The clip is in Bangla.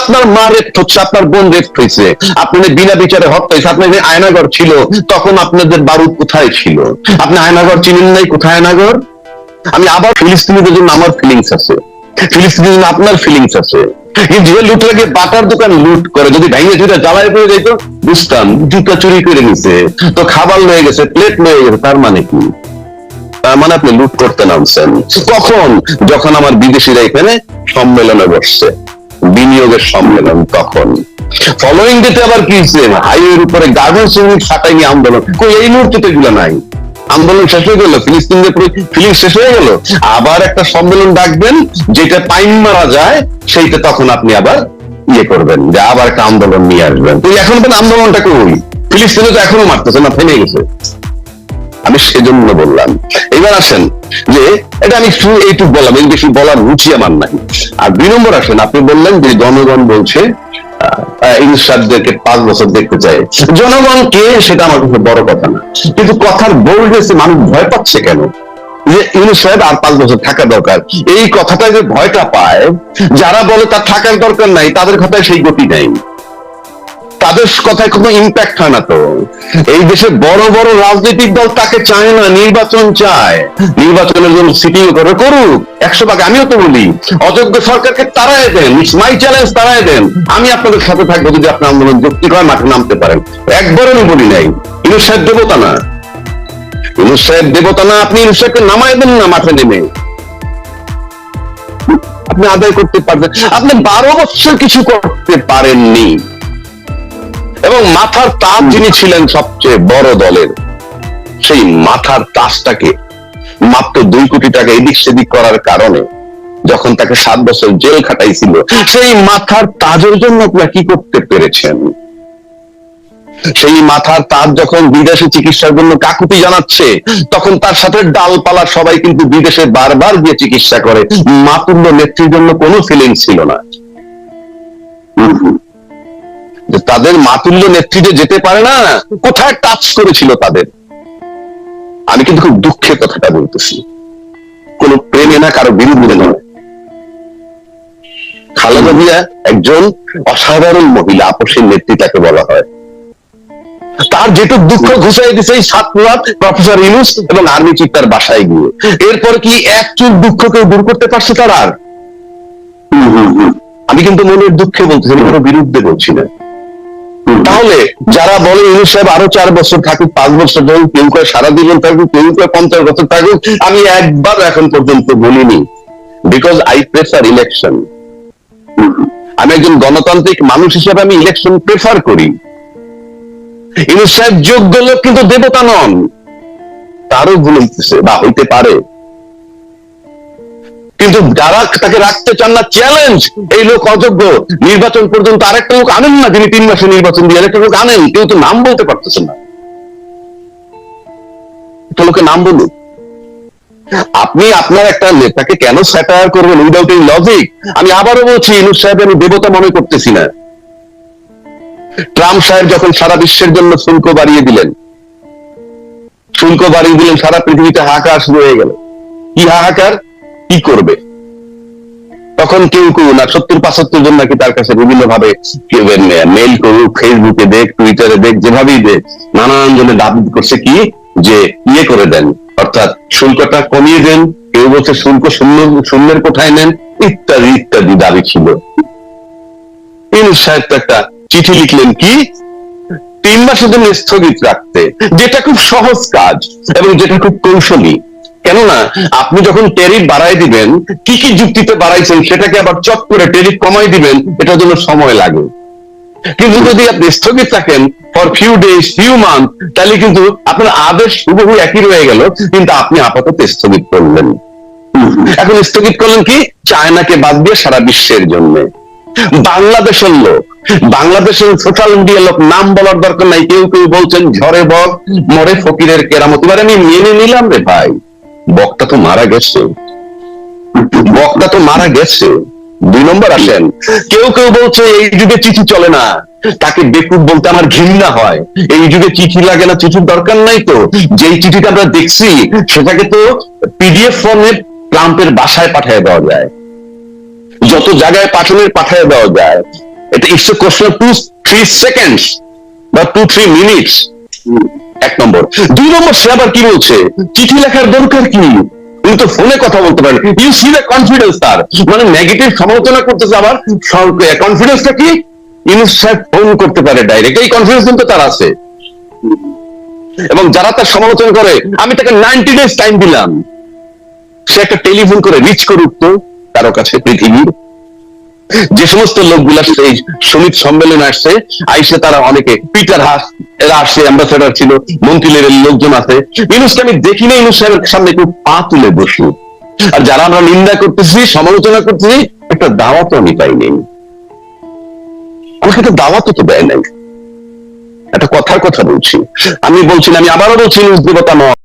আপনার মা রেপ হচ্ছে, আপনার বোন রেপ হয়েছে, আপনাদের বিনা বিচারে হত্যা হয়েছে, আপনাদের আয়নাগর ছিল, তখন আপনাদের বারুদ কোথায় ছিল? আপনি আয়নাগর চিনেন নাই? কোথায় আয়নাগর? আমি আবার ফিলিস্তিনিদের জন্য আমার ফিলিংস আছে, ফিলিস্তিনের জন্য আপনার ফিলিংস আছে। যে লুট লাগে বাটার দোকান লুট করে, যদি ভেঙে চুরে জ্বালায় পড়ে যেত বুঝতাম, জুতা চুরি করে নিছে তো, খাবার লয়ে গেছে, প্লেট লয়ে গেছে, তার মানে কি? তার মানে আপনি লুট করতে নামছেন কখন? যখন আমার বিদেশিরা এখানে সম্মেলনে বসছে, বিনিয়োগের সম্মেলন, তখন। ফলোইং ডেতে আবার কি হচ্ছে? হাইওয়ের উপরে গার্মেন্টস ইউনিট ফাটাই নিয়ে আন্দোলন। এই মুহূর্তে তো এগুলো নাই, আন্দোলন শেষ হয়ে গেল, ফিলিস্তিনদের ফিলিং শেষ হয়ে গেল, আবার একটা সম্মেলন ডাকবেন যেটা পাইন মারা যায়, সেইটা তখন আপনি আবার ইয়ে করবেন, যে আবার একটা আন্দোলন নিয়ে আসবেন। তো এখন তো আন্দোলনটা কই? ফিলিস্তিনে তো এখনো মারতেছে না, থেমে গেছে। আমি সেজন্য বললাম। এবার আসেন যে এটা আমি এইটুকু বললাম, এই বেশি বলার রুচি আমার নাই। আর 2 নম্বর আসেন, আপনি বললেন যে জনগণ বলছে ইনসাদদেরকে 5 বছর দেখতে চায়। জনগণ কে সেটা আমার কাছে বড় কথা না, কিন্তু কথার বোল্ডনেসে মানুষ ভয় পাচ্ছে কেন? যে ইউনূস সাহেব আর 5 বছর থাকা দরকার, এই কথাটা যে ভয়টা পায়, যারা বলে তার থাকার দরকার নাই, তাদের কথায় সেই গতি নাই, তাদের কথায় কোনো ইম্প্যাক্ট হয় না। তো এই দেশে বড় বড় রাজনৈতিক দল তাকে চায় না, নির্বাচন চায়, নির্বাচনের জন্য সিটিং করে করুক 100 ভাগ। আমিও তো বলি অযোগ্য সরকারকে তারাই দেন, ইটস মাই চ্যালেঞ্জ, তারাই দেন, আমি আপনাদের সাথে থাকবো যদি আপনার আন্দোলন যৌক্তিক হয়, মাঠে নামতে পারেন। একবারও আমি বলি নাই ইউনূস সাহেব দেবতা না, ইউনূস সাহেব দেবতা না, আপনি ইউনূস সাহেবকে নামায় দেন না মাঠে নেমে, আপনি আদায় করতে পারবেন। আপনি 12 বছর কিছু করতে পারেননি, এবং মাথার তাজ যিনি ছিলেন সবচেয়ে বড় দলের, সেই মাথার তাজটাকে মাত্র 2 কোটি টাকা এদিক সেদিক করার কারণে যখন তাকে 7 বছর জেল খাটাইছিল, সেই মাথার তাজের জন্য আপনারা কি করতে পেরেছেন? সেই মাথার তাজ যখন বিদেশে চিকিৎসার জন্য কাকুতি জানাচ্ছে, তখন তার সাথে ডালপালা সবাই কিন্তু বিদেশে বারবার গিয়ে চিকিৎসা করে, মাতুল্য নেত্রীর জন্য কোনো ফিলিংস ছিল না। তাদের মাতুল্য নেত্রী যে যেতে পারে না, কোথায় টাচ করেছিল তাদের? আমি কিন্তু খুব দুঃখের কথাটা বলতেছি, কোন প্রেমে না, কারো বিরুদ্ধে নয়। খালেদা জিয়া একজন অসাধারণ মহিলা, আপসের নেত্রী তাকে বলা হয়। তার যেটুক দুঃখ ঘুষাই দিছে এই ছাত্ররাত প্রফেসর ইউনূস এবং আর্মি চিফ তার বাসায় গিয়ে, এরপর কি এক চুল দুঃখ কেউ দূর করতে পারছে তার আর? আমি কিন্তু মনের দুঃখে বলতেছি, আমি কোনো বিরুদ্ধে বলছি না। তাহলে যারা বলে ইউনূস সাহেব আরো 4 বছর থাকুক, 5 বছর থাকুক, কেউ কয় সারা জীবন থাকুক, কেউ কয় 50 বছর থাকুক, আমি একবার এখন পর্যন্ত বলিনি, বিকজ আই প্রেফার ইলেকশন। আমি একজন গণতান্ত্রিক মানুষ হিসেবে আমি ইলেকশন প্রেফার করি। ইউনূস সাহেব যোগ্য লোক, কিন্তু দেবতা নন, তারও ভুল হইতেছে বা হইতে পারে, কিন্তু যারা তাকে রাখতে চান না, চ্যালেঞ্জ, এই লোক অযোগ্য, নির্বাচন পর্যন্ত আরেকটা লোক আনেন না, যিনি 3 মাসে নির্বাচন দিয়ে আরেকটা লোক আনেন, কেউ তো নাম বলতে পারতেছে না, একটা লোকের নাম বলুন। আপনি আপনার একটা নেতাকে কেন স্যাটায়ার করবেন উইদাউট এনি লজিক? আমি আবারও বলছি, ইউনূস সাহেব আমি দেবতা মনে করতেছি না। ট্রাম্প সাহেব যখন সারা বিশ্বের জন্য শুল্ক বাড়িয়ে দিলেন, শুল্ক বাড়িয়ে দিলেন, সারা পৃথিবীতে হাহাকার শুরু হয়ে গেল। কি হাহাকার, কি করবে? তখন কেউ কেউ না 70-75 জন নাকি তার কাছে বিভিন্ন ভাবে মেইল করুক, ফেসবুকে দেখ, টুইটারে দেখ, যেভাবেই দেখ, নানান জনে দাবি করছে কি যে ইয়ে করে দেন, অর্থাৎ শুল্কটা কমিয়ে দেন, কেউ বলছে শুল্ক শূন্যের কোঠায় নেন, ইত্যাদি ইত্যাদি দাবি ছিল। ইউনূস সাহেব তো একটা চিঠি লিখলেন কি 3 মাসের জন্য স্থগিত রাখতে, যেটা খুব সহজ কাজ এবং যেটা খুব কৌশলী। কেননা আপনি যখন ট্যারিফ বাড়াই দিবেন, কি কি যুক্তিতে বাড়াইছেন সেটাকে আবার চট করে ট্যারিফ কমাই দিবেন, এটার জন্য সময় লাগে। কিন্তু যদি আপনি স্থগিত থাকেন for few days, few month, তাহলে কিন্তু আপনার আদেশ হুবহু একই রয়ে গেল, কিন্তু আপনি আপাতত স্থগিত করলেন। এখন স্থগিত করলেন কি, চায়নাকে বাদ দিয়ে সারা বিশ্বের জন্য। বাংলাদেশের লোক, বাংলাদেশের সোশ্যাল মিডিয়া লোক, নাম বলার দরকার নাই, কেউ কেউ বলছেন ঝড়ে বক মরে ফকিরের কেরামত। এবার আমি মেনে নিলাম রে ভাই, বকটা তো মারা গেছে, বকটা তো মারা গেছে। 2 নম্বর আসেন, কেউ কেউ বলছে এই যুগে চিঠি চলে না, তাকে বেকুব বলতে আমার ঘৃণা হয়। এই যুগে চিঠি লাগে না, চিঠির দরকার নাই তো। যেই চিঠিটা আমরা দেখছি সেটাকে তো পিডিএফ ফর্মে ট্রাম্পের বাসায় পাঠিয়ে দেওয়া যায়, যত জায়গায় পাঠানোর পাঠিয়ে দেওয়া যায়। এটা it's a question of 2-3 seconds বা 2-3 মিনিটস। এক নম্বর। দুই নম্বর, সে আবার কি বলছে, চিঠি লেখার দরকার কি, উনি তো ফোনে কথা বলতে পারেন। ইউ সি দ্য কনফিডেন্স তার, মানে নেগেটিভ সমালোচনা করতেছে, আবার কনফিডেন্সটা কি, ইউনুস সাহেব ফোন করতে পারে ডাইরেক্ট, এই কনফিডেন্স কিন্তু তার আছে। এবং যারা তার সমালোচনা করে, আমি তাকে 90 ডেজ টাইম দিলাম, সে একটা টেলিফোন করে রিচ করুক তো কারো কাছে পৃথিবীর। যে সমস্ত লোকগুলা সেই সমিত সম্মেলনে আসছে, আইসে তারা অনেকে, পিটার হাস এরা আসছে, অ্যাম্বাসেডার ছিল, মন্ত্রী লেভেলের লোকজন আছে। ইউনুসকে আমি দেখি না ইউনুস সাহেবের সামনে একটু পা তুলে বসি। আর যারা আমরা নিন্দা করতেছি, সমালোচনা করতেছি, একটা দাওয়াতও আমি পাইনি, আমাকে একটা দাওয়াতও তো দেয় নাই। একটা কথার কথা বলছি, আমি বলছি না, আমি আবারও বলছি ইউনুস দেবতা নয়।